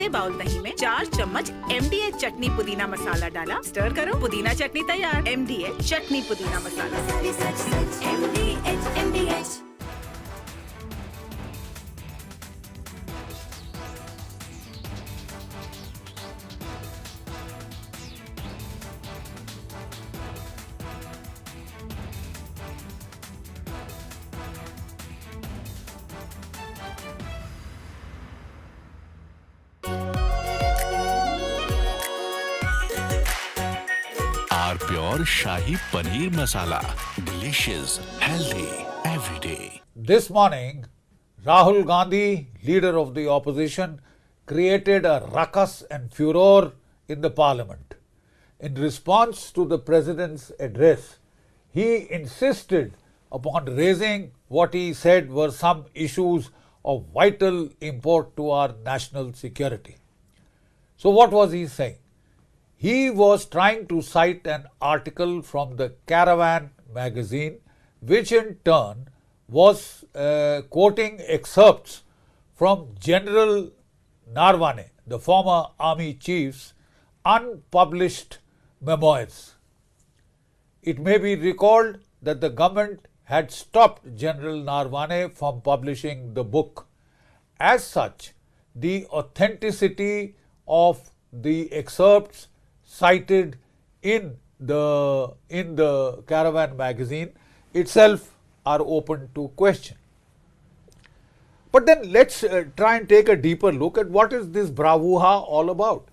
Bowl दही में 4 चम्मच MDH चटनी पुदीना मसाला डाला, स्टर करो, पुदीना चटनी तैयार। MDH चटनी पुदीना मसाला। MDH। Our pure Shahi Paneer Masala. Delicious, healthy, every day. This morning, Rahul Gandhi, leader of the opposition, created a ruckus and furor in the parliament. In response to the president's address, he insisted upon raising what he said were some issues of vital import to our national security. So what was he saying? He was trying to cite an article from the Caravan magazine, which in turn was quoting excerpts from General Narwane, the former army chief's unpublished memoirs. It may be recalled that the government had stopped General Narwane from publishing the book. As such, the authenticity of the excerpts cited in the Caravan magazine itself are open to question. But then let's try and take a deeper look at what is this bravura all about.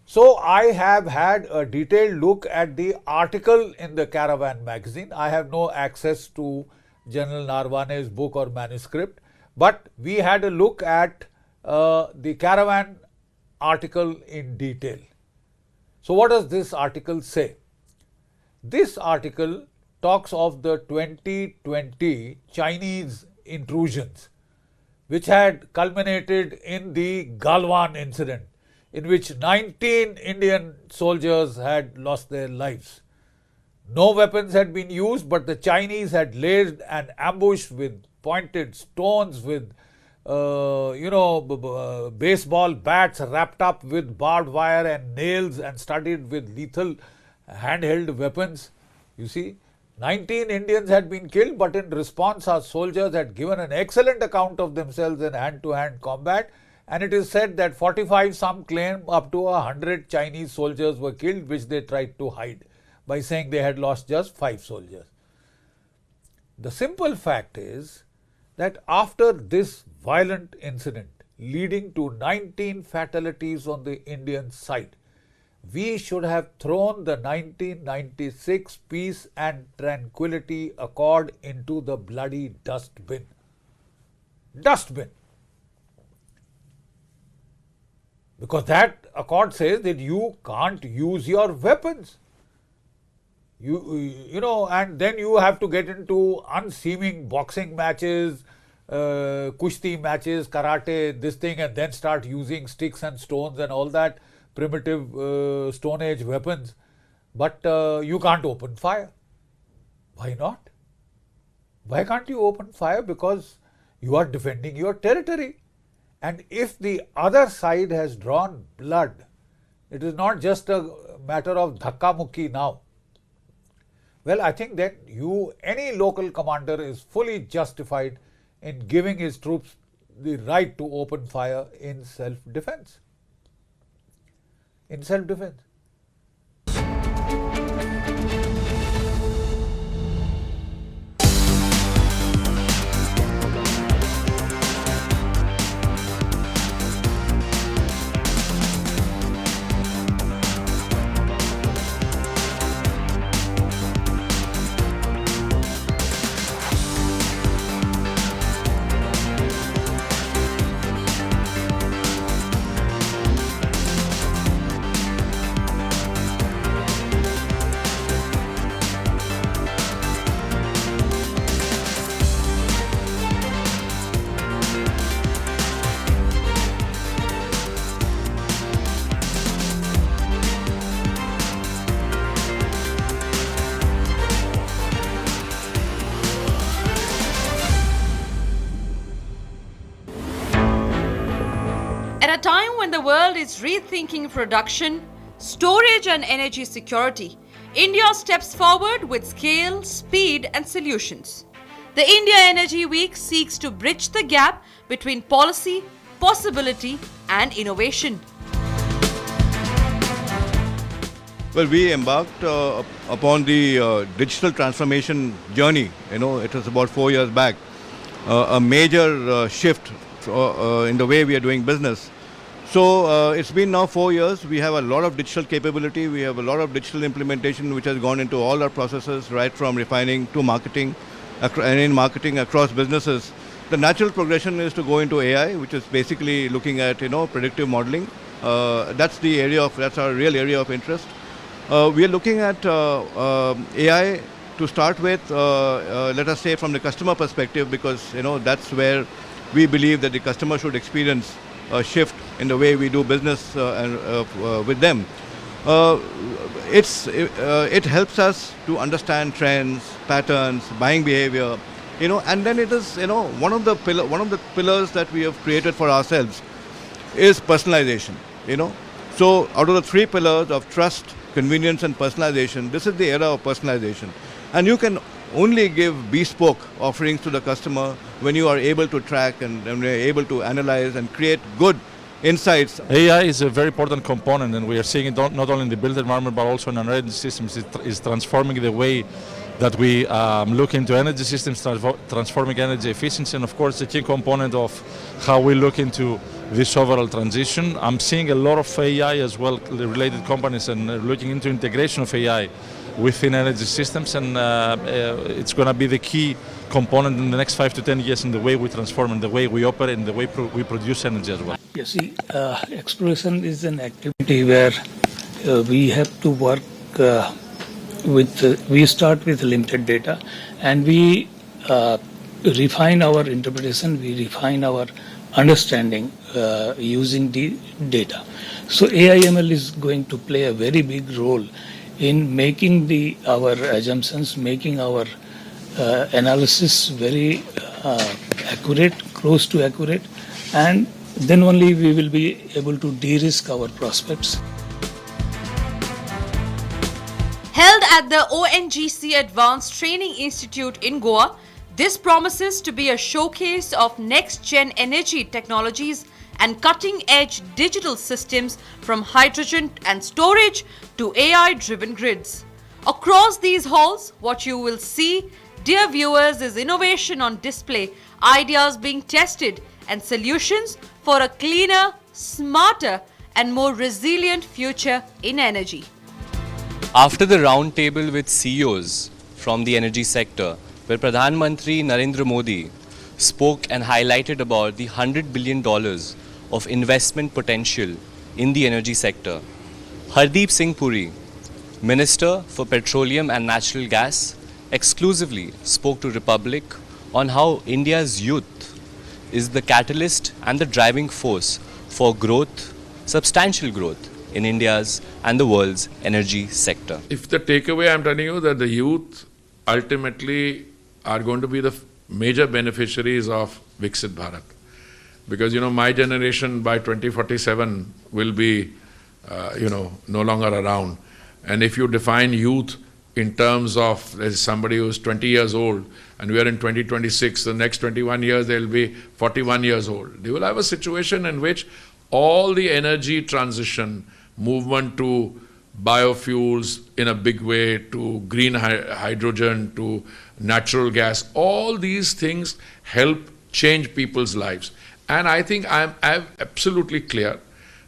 So I have had a detailed look at the article in the Caravan magazine. I have no access to General Narwane's book or manuscript, but we had a look at the Caravan article in detail. So what does this article say? This article talks of the 2020 Chinese intrusions, which had culminated in the Galwan incident, in which 19 Indian soldiers had lost their lives. No weapons had been used, but the Chinese had laid an ambush with pointed stones, with baseball bats wrapped up with barbed wire and nails and studded with lethal handheld weapons. You see, 19 Indians had been killed, but in response our soldiers had given an excellent account of themselves in hand-to-hand combat, and it is said that 45, some claim up to 100 Chinese soldiers were killed, which they tried to hide by saying they had lost just 5 soldiers. The simple fact is that after this violent incident leading to 19 fatalities on the Indian side, we should have thrown the 1996 Peace and Tranquility Accord into the bloody dustbin. Dustbin. Because that accord says that you can't use your weapons. And then you have to get into unseeming boxing matches, kushti matches, karate, this thing, and then start using sticks and stones and all that primitive Stone Age weapons. But you can't open fire. Why not? Why can't you open fire? Because you are defending your territory. And if the other side has drawn blood, it is not just a matter of dhakka mukki now. Well, I think that any local commander is fully justified in giving his troops the right to open fire in self-defense. In self-defense. world is rethinking production, storage and energy security, India steps forward with scale, speed and solutions. The India Energy Week seeks to bridge the gap between policy, possibility and innovation. Well, we embarked upon the digital transformation journey. It was about 4 years back. A major shift in the way we are doing business. So it's been now 4 years. We have a lot of digital capability. We have a lot of digital implementation which has gone into all our processes, right from refining to marketing, and in marketing across businesses. The natural progression is to go into AI, which is basically looking at predictive modeling. That's our real area of interest. We are looking at AI to start with, let us say from the customer perspective, because that's where we believe that the customer should experience a shift in the way we do business with them. It helps us to understand trends, patterns, buying behavior, and then it is one of the pillars that we have created for ourselves is personalization. So out of the 3 pillars of trust, convenience and personalization, this is the era of personalization. And you can only give bespoke offerings to the customer when you are able to track and when you are able to analyze and create good insights. AI is a very important component, and we are seeing it not only in the built environment but also in our energy systems. It is transforming the way that we look into energy systems, transforming energy efficiency, and of course a key component of how we look into this overall transition. I'm seeing a lot of AI as well, related companies, and looking into integration of AI within energy systems, and it's going to be the key component in the next 5 to 10 years in the way we transform and the way we operate and the way we produce energy as well. You see, exploration is an activity where we have to work we start with limited data, and we refine our interpretation, we refine our understanding using the data. So AI/ML is going to play a very big role in making our assumptions, making our analysis very accurate, close to accurate, and then only we will be able to de-risk our prospects. Held at the ONGC Advanced Training Institute in Goa, this promises to be a showcase of next-gen energy technologies and cutting-edge digital systems from hydrogen and storage to AI-driven grids. Across these halls, what you will see, dear viewers, is innovation on display, ideas being tested, and solutions for a cleaner, smarter, and more resilient future in energy. After the round table with CEOs from the energy sector, where Pradhan Mantri Narendra Modi spoke and highlighted about the $100 billion of investment potential in the energy sector, Hardeep Singh Puri, Minister for Petroleum and Natural Gas, exclusively spoke to Republic on how India's youth is the catalyst and the driving force for growth, substantial growth in India's and the world's energy sector. If the takeaway I'm telling you that the youth ultimately are going to be the major beneficiaries of Viksit Bharat. Because, my generation by 2047 will be, no longer around. And if you define youth in terms of somebody who's 20 years old, and we are in 2026, the next 21 years they'll be 41 years old. They will have a situation in which all the energy transition, movement to biofuels in a big way, to green hydrogen, to natural gas, all these things help change people's lives. And I think I'm absolutely clear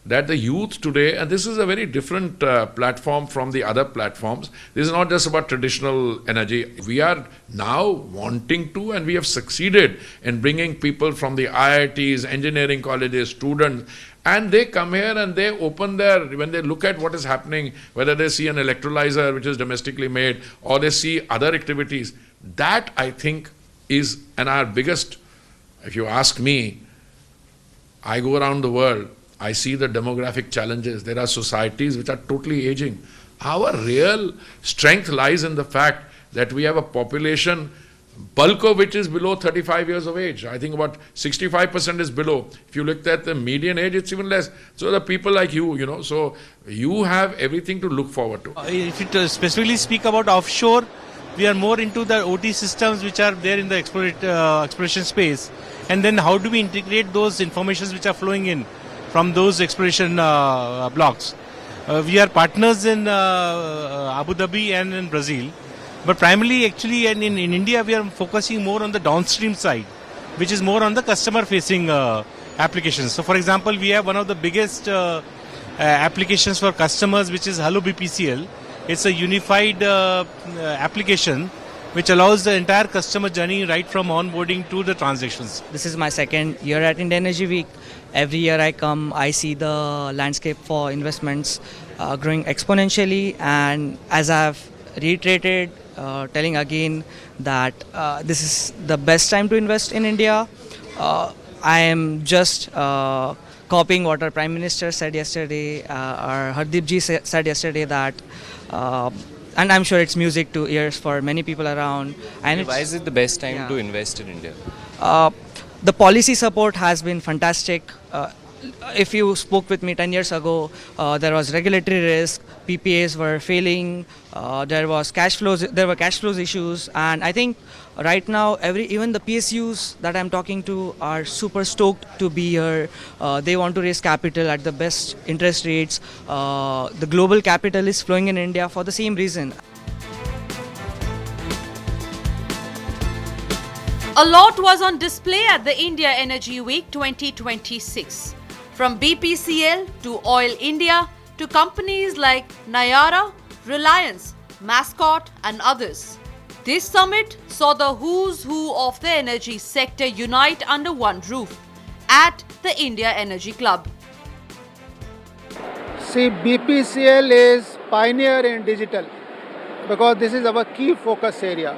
that the youth today, and this is a very different platform from the other platforms. This is not just about traditional energy. We are now wanting to, and we have succeeded in bringing people from the IITs, engineering colleges, students, and they come here and they open when they look at what is happening, whether they see an electrolyzer which is domestically made or they see other activities, that I think is, and our biggest, if you ask me, I go around the world, I see the demographic challenges. There are societies which are totally aging. Our real strength lies in the fact that we have a population bulk of which is below 35 years of age. I think about 65% is below. If you looked at the median age, it's even less. So the people like you, so you have everything to look forward to. If you specifically speak about offshore, we are more into the OT systems which are there in the exploration space. And then how do we integrate those informations which are flowing in from those exploration blocks? We are partners in Abu Dhabi and in Brazil. But primarily, actually, and in India, we are focusing more on the downstream side, which is more on the customer-facing applications. So, for example, we have one of the biggest applications for customers, which is Hello BPCL. It's a unified application which allows the entire customer journey right from onboarding to the transactions. This is my second year at India Energy Week. Every year I come, I see the landscape for investments growing exponentially, and as I've reiterated, telling again that this is the best time to invest in India. I am just copying what our Prime Minister said yesterday, or Hardeep ji said yesterday, that and I'm sure it's music to ears for many people around. And why is it the best time to invest in India? The policy support has been fantastic. If you spoke with me 10 years ago, there was regulatory risk, PPAs were failing, there were cash flows issues, and I think right now even the PSUs that I'm talking to are super stoked to be here. They want to raise capital at the best interest rates. The global capital is flowing in India for the same reason. A lot was on display at the India Energy Week 2026. From BPCL to Oil India to companies like Nayara, Reliance, Mascot and others. This summit saw the who's who of the energy sector unite under one roof at the India Energy Club. See, BPCL is pioneer in digital because this is our key focus area.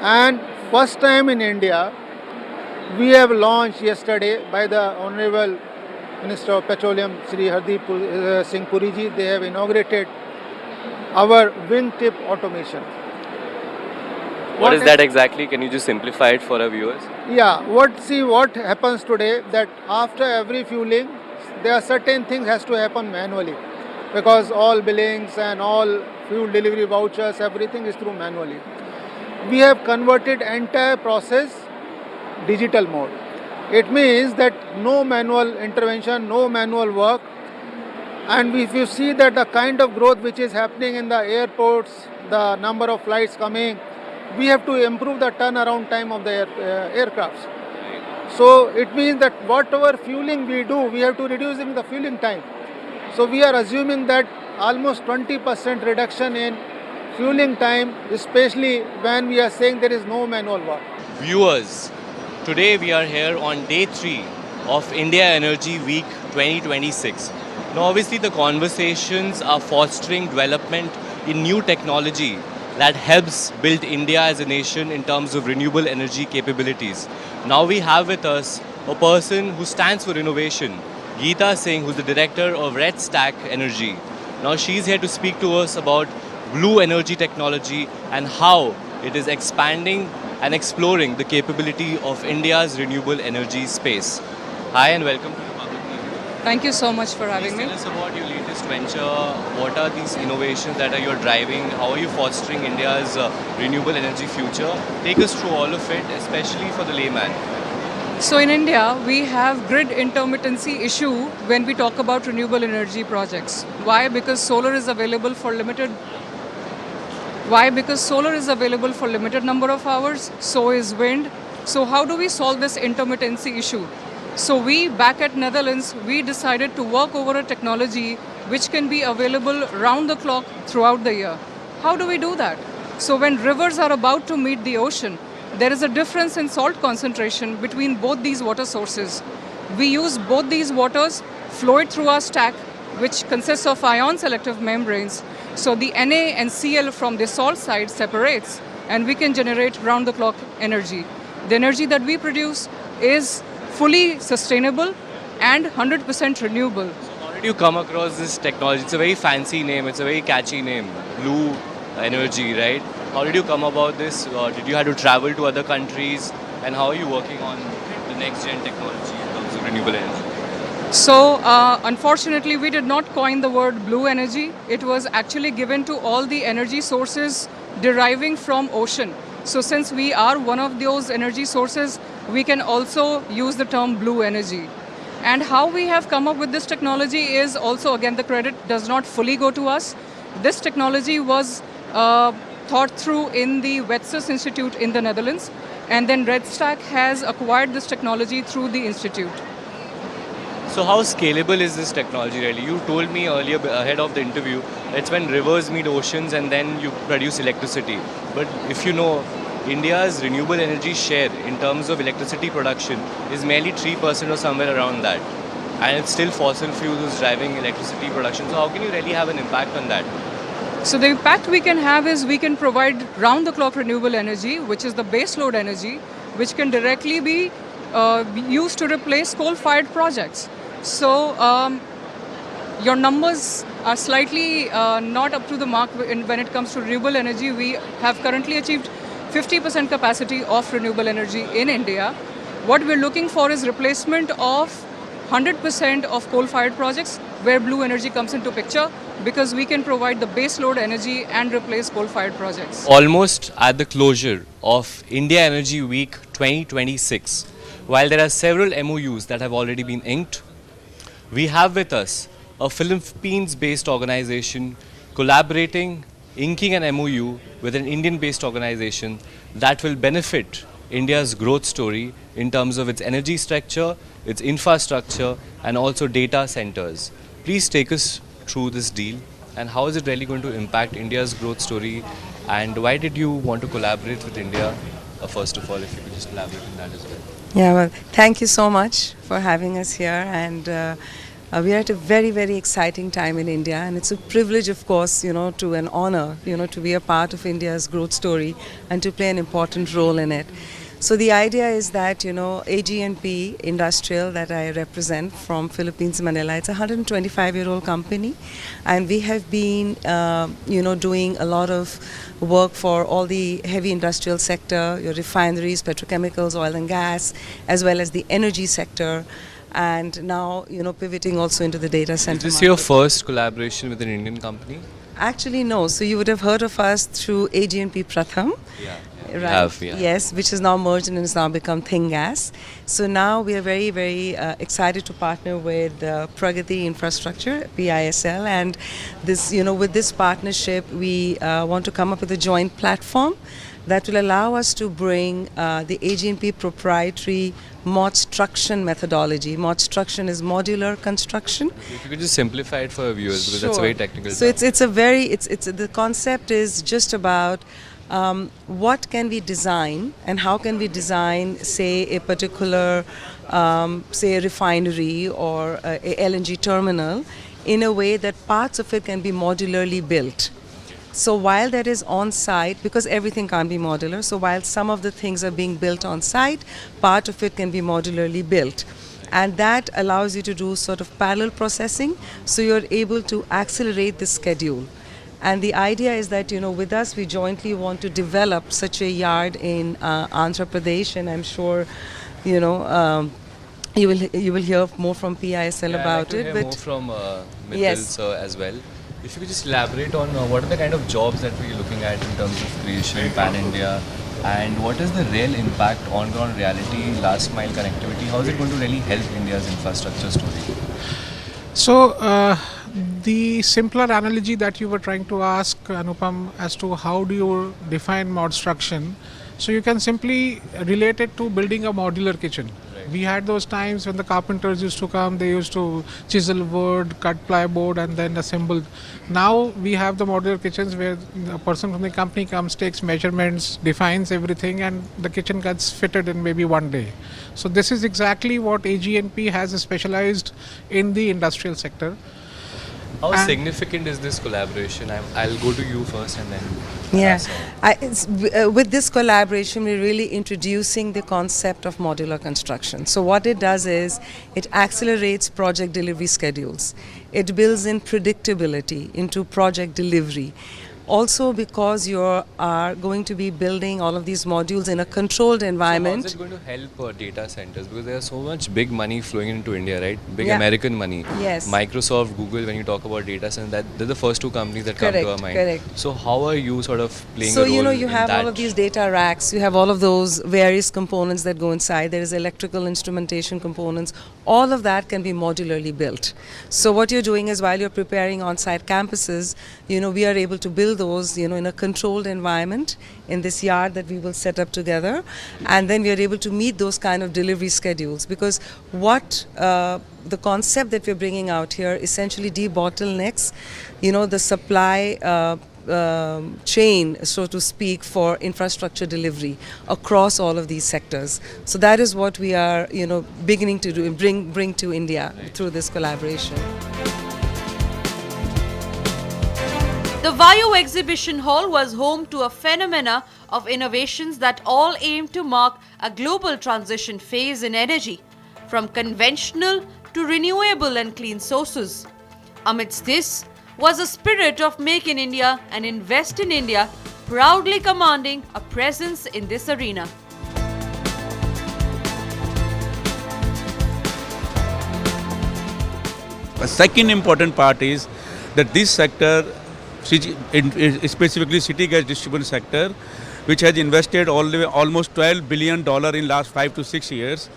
And first time in India, we have launched yesterday by the Honorable Minister of Petroleum, Shri Hardeep Singh Puri ji. They have inaugurated our wingtip automation. What is that exactly? Can you just simplify it for our viewers? Yeah, what happens today, that after every fueling, there are certain things has to happen manually because all billings and all fuel delivery vouchers, everything is through manually. We have converted entire process digital mode. It means that no manual intervention, no manual work. And if you see that the kind of growth which is happening in the airports, the number of flights coming, we have to improve the turnaround time of the aircrafts. So it means that whatever fueling we do, we have to reduce the fueling time. So we are assuming that almost 20% reduction in fueling time, especially when we are saying there is no manual work. Viewers, today we are here on day 3 of India Energy Week 2026. Now obviously the conversations are fostering development in new technology that helps build India as a nation in terms of renewable energy capabilities. Now we have with us a person who stands for innovation, Geeta Singh, who's the director of Red Stack Energy. Now she's here to speak to us about blue energy technology and how it is expanding and exploring the capability of India's renewable energy space. Hi and welcome to the public. Thank you so much for having me. Tell us about your latest venture. What are these innovations that you're driving? How are you fostering India's renewable energy future? Take us through all of it, especially for the layman. So in India, we have grid intermittency issue when we talk about renewable energy projects. Why? Because solar is available for limited number of hours, so is wind. So how do we solve this intermittency issue? So we, back at Netherlands, we decided to work over a technology which can be available round the clock throughout the year. How do we do that? So when rivers are about to meet the ocean, there is a difference in salt concentration between both these water sources. We use both these waters, flow it through our stack, which consists of ion selective membranes. So the Na and Cl from the salt side separates and we can generate round-the-clock energy. The energy that we produce is fully sustainable and 100% renewable. So how did you come across this technology? It's a very fancy name, it's a very catchy name, blue energy, right? How did you come about this? Did you have to travel to other countries? And how are you working on the next gen technology in terms of renewable energy? So, unfortunately, we did not coin the word blue energy. It was actually given to all the energy sources deriving from ocean. So, since we are one of those energy sources, we can also use the term blue energy. And how we have come up with this technology is also, again, the credit does not fully go to us. This technology was thought through in the Wetsus Institute in the Netherlands. And then Redstack has acquired this technology through the institute. So how scalable is this technology really? You told me earlier ahead of the interview, it's when rivers meet oceans and then you produce electricity. But if you know, India's renewable energy share in terms of electricity production is merely 3% or somewhere around that. And it's still fossil fuels who's driving electricity production. So how can you really have an impact on that? So the impact we can have is we can provide round-the-clock renewable energy, which is the baseload energy, which can directly be used to replace coal-fired projects. So your numbers are slightly not up to the mark when it comes to renewable energy. We have currently achieved 50% capacity of renewable energy in India. What we're looking for is replacement of 100% of coal-fired projects where blue energy comes into picture, because we can provide the baseload energy and replace coal-fired projects. Almost at the closure of India Energy Week 2026, while there are several MOUs that have already been inked, we have with us a Philippines-based organization collaborating, inking an MOU with an Indian-based organization that will benefit India's growth story in terms of its energy structure, its infrastructure, and also data centers. Please take us through this deal, and how is it really going to impact India's growth story, and why did you want to collaborate with India? First of all, if you could just elaborate on that as well. Yeah, well, thank you so much for having us here, and we are at a very, very exciting time in India, and it's a privilege, of course, to an honor, to be a part of India's growth story and to play an important role in it. So the idea is that, AG&P Industrial that I represent from Philippines, Manila, it's a 125-year-old company, and we have been, doing a lot of work for all the heavy industrial sector, your refineries, petrochemicals, oil and gas, as well as the energy sector, and now, pivoting also into the data center. Is this your first collaboration with an Indian company? Actually, no. So you would have heard of us through AG&P Pratham. Yeah. Right. Have, yeah. Yes, which is now merged and has now become Thingas. So now we are very, very excited to partner with Pragati Infrastructure, PISL, and this, with this partnership, we want to come up with a joint platform that will allow us to bring the AG&P proprietary Modstruction methodology. Modstruction is modular construction. If you could just simplify it for our viewers, because that's a very technical So term. the concept is just about what can we design and how can we design, say, a particular, say, a refinery or a LNG terminal in a way that parts of it can be modularly built. So while that is on site, because everything can't be modular, so while some of the things are being built on site, part of it can be modularly built. And that allows you to do sort of parallel processing, so you're able to accelerate the schedule. And the idea is that, with us, we jointly want to develop such a yard in Andhra Pradesh, and I'm sure, you will hear more from PISL about it. I'd like to hear more from Mithil sir as well. If you could just elaborate on what are the kind of jobs that we're looking at in terms of creation, pan-India, and what is the real impact on ground reality, last mile connectivity? How is it going to really help India's infrastructure story? So, the simpler analogy that you were trying to ask, Anupam, as to how do you define Modstruction, so you can simply relate it to building a modular kitchen. We had those times when the carpenters used to come, they used to chisel wood, cut plywood, and then assemble. Now we have the modular kitchens where a person from the company comes, takes measurements, defines everything, and the kitchen gets fitted in maybe one day. So this is exactly what AG&P has specialized in the industrial sector. How significant is this collaboration? I'll go to you first and then... With this collaboration, we're really introducing the concept of modular construction. So what it does is, it accelerates project delivery schedules. It builds in predictability into project delivery. Also because you are going to be building all of these modules in a controlled environment. So how is it going to help data centers? Because there's so much big money flowing into India, right? Big Yeah. American money. Yes. Microsoft, Google, when you talk about data centers, they're the first two companies that come to our mind. Correct. So how are you sort of playing So a role you know you in have that? all of these data racks, you have all of those various components that go inside. There is electrical instrumentation components. All of that can be modularly built. So what you're doing is while you're preparing on-site campuses, you know, we are able to build those, you know, in a controlled environment in this yard that we will set up together, and then we are able to meet those kind of delivery schedules, because what the concept that we're bringing out here essentially debottlenecks, you know, the supply chain, so to speak, for infrastructure delivery across all of these sectors. So that is what we are, you know, beginning to do, bring to India through this collaboration. The Vayu Exhibition Hall was home to a phenomena of innovations that all aim to mark a global transition phase in energy, from conventional to renewable and clean sources. Amidst this was a spirit of Make in India and Invest in India, proudly commanding a presence in this arena. A second important part is that this sector, specifically city gas distribution sector, which has invested almost $12 billion in last 5 to 6 years.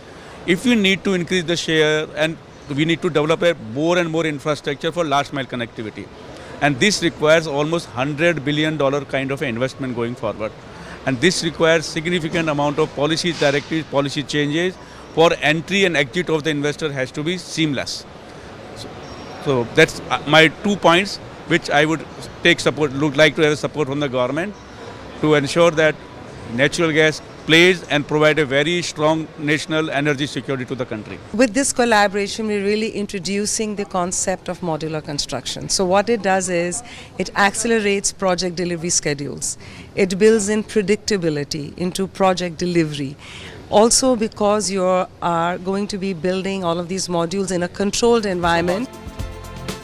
If we need to increase the share, and we need to develop a more and more infrastructure for last mile connectivity. And this requires almost $100 billion kind of investment going forward. And this requires significant amount of policy directives, policy changes, for entry and exit of the investor has to be seamless. So that's my 2 points, which I would would like to have support from the government to ensure that natural gas plays and provide a very strong national energy security to the country. With this collaboration, we're really introducing the concept of modular construction. So what it does is it accelerates project delivery schedules. It builds in predictability into project delivery. Also because you are going to be building all of these modules in a controlled environment.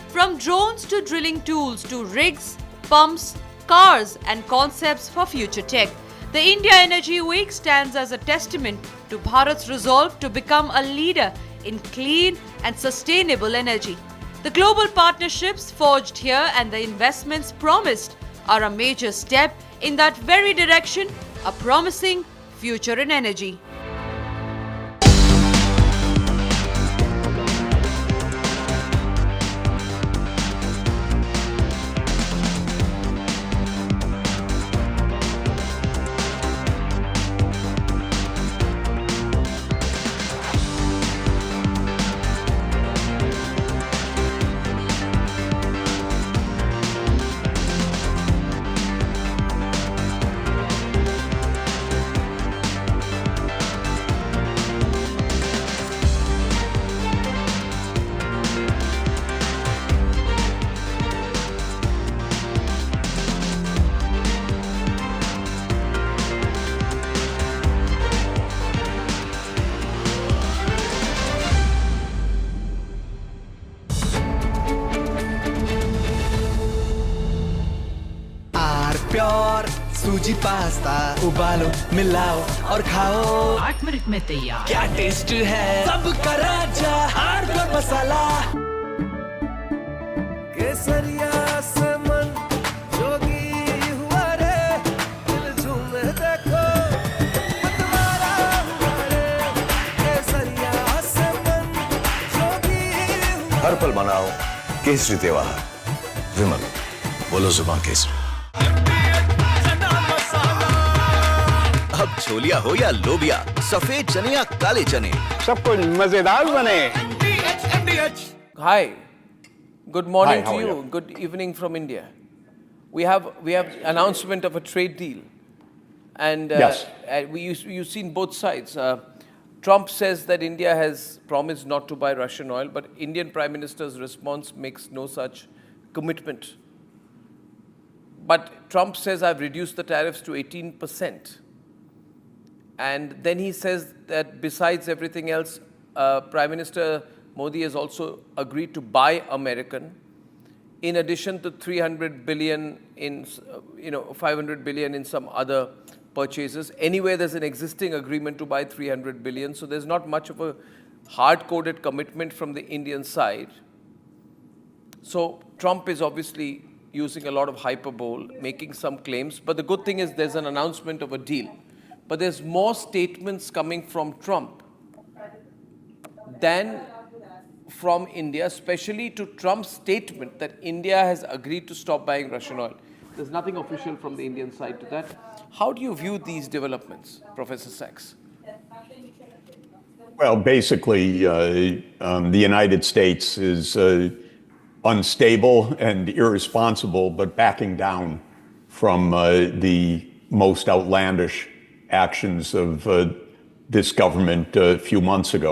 From drones to drilling tools to rigs, pumps, cars and concepts for future tech, the India Energy Week stands as a testament to Bharat's resolve to become a leader in clean and sustainable energy. The global partnerships forged here and the investments promised are a major step in that very direction, a promising future in energy. Pure सूजी pasta उबालो मिलाओ और खाओ 8 minute में तैयार। क्या test है सबका राजा hardcore मसाला केसरिया से मन जोगी हुआ रे दिल झूमे देखो मतवारा हुआ रे केसरिया से मन जोगी हुआ हर पल मनाओ केसरी त्योहार विमल बोलो जुबान केसरी। अब छोलिया हो या लोबिया सफेद चने या काले चने सब कुछ मजेदार बने। Hi, good morning Hi, to you. Good evening from India. We have announcement of a trade deal, and Yes. you've seen both sides. Trump says that India has promised not to buy Russian oil, but Indian Prime Minister's response makes no such commitment. But Trump says I've reduced the tariffs to 18%. And then he says that besides everything else, Prime Minister Modi has also agreed to buy American. in addition to 300 billion in, 500 billion in some other purchases. Anyway, there's an existing agreement to buy 300 billion, so there's not much of a hard-coded commitment from the Indian side. So Trump is obviously using a lot of hyperbole, making some claims, but the good thing is there's an announcement of a deal. But there's more statements coming from Trump than from India, especially to Trump's statement that India has agreed to stop buying Russian oil. There's nothing official from the Indian side to that. How do you view these developments, Professor Sachs? Well, basically, the United States is unstable and irresponsible, but backing down from the most outlandish actions of this government a few months ago.